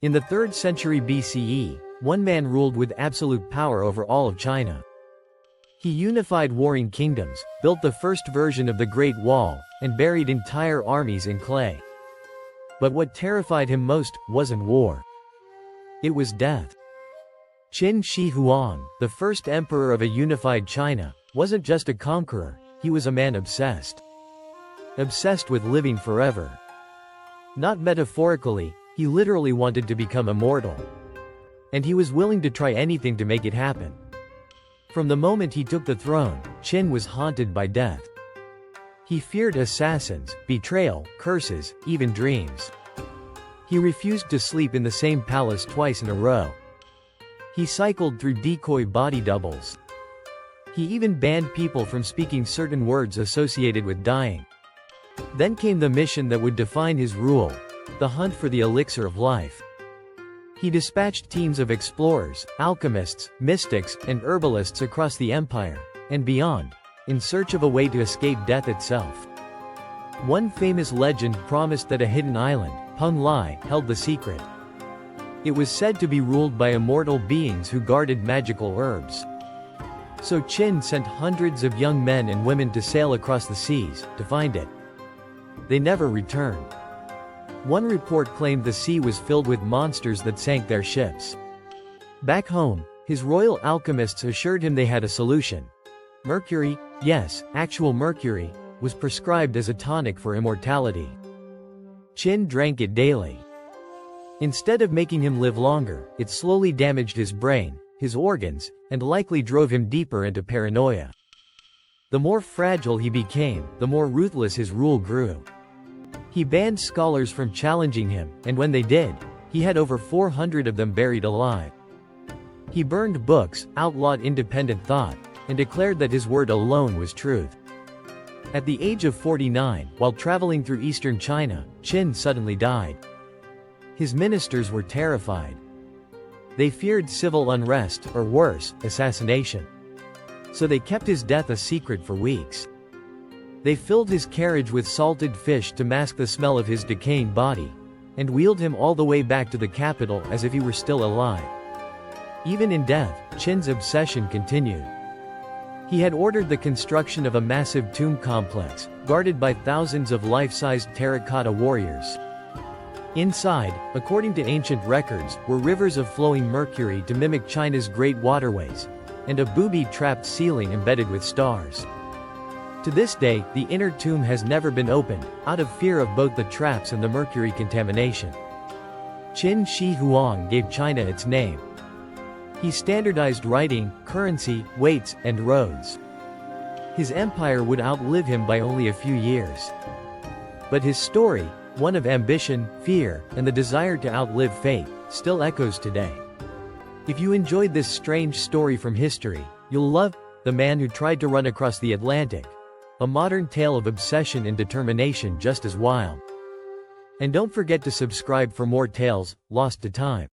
In the 3rd century BCE, one man ruled with absolute power over all of China. He unified warring kingdoms, built the first version of the Great Wall, and buried entire armies in clay. But what terrified him most wasn't war. It was death. Qin Shi Huang, the first emperor of a unified China, wasn't just a conqueror, he was a man obsessed. Obsessed with living forever. Not metaphorically, he literally wanted to become immortal. And he was willing to try anything to make it happen. From the moment he took the throne, Qin was haunted by death. He feared assassins, betrayal, curses, even dreams. He refused to sleep in the same palace twice in a row. He cycled through decoy body doubles. He even banned people from speaking certain words associated with dying. Then came the mission that would define his rule, the hunt for the elixir of life. He dispatched teams of explorers, alchemists, mystics, and herbalists across the empire, and beyond, in search of a way to escape death itself. One famous legend promised that a hidden island, Peng Lai, held the secret. It was said to be ruled by immortal beings who guarded magical herbs. So Qin sent hundreds of young men and women to sail across the seas, to find it. They never returned. One report claimed the sea was filled with monsters that sank their ships. Back home, his royal alchemists assured him they had a solution. Mercury, yes, actual mercury, was prescribed as a tonic for immortality. Qin drank it daily. Instead of making him live longer, it slowly damaged his brain, his organs, and likely drove him deeper into paranoia. The more fragile he became, the more ruthless his rule grew. He banned scholars from challenging him, and when they did, he had over 400 of them buried alive. He burned books, outlawed independent thought, and declared that his word alone was truth. At the age of 49, while traveling through eastern China, Qin suddenly died. His ministers were terrified. They feared civil unrest, or worse, assassination. So they kept his death a secret for weeks. They filled his carriage with salted fish to mask the smell of his decaying body, and wheeled him all the way back to the capital as if he were still alive. Even in death, Qin's obsession continued. He had ordered the construction of a massive tomb complex, guarded by thousands of life-sized terracotta warriors. Inside, according to ancient records, were rivers of flowing mercury to mimic China's great waterways, and a booby-trapped ceiling embedded with stars. To this day, the inner tomb has never been opened, out of fear of both the traps and the mercury contamination. Qin Shi Huang gave China its name. He standardized writing, currency, weights, and roads. His empire would outlive him by only a few years. But his story, one of ambition, fear, and the desire to outlive fate, still echoes today. If you enjoyed this strange story from history, you'll love The Man Who Tried to Run Across the Atlantic, a modern tale of obsession and determination just as wild. And don't forget to subscribe for more tales lost to time.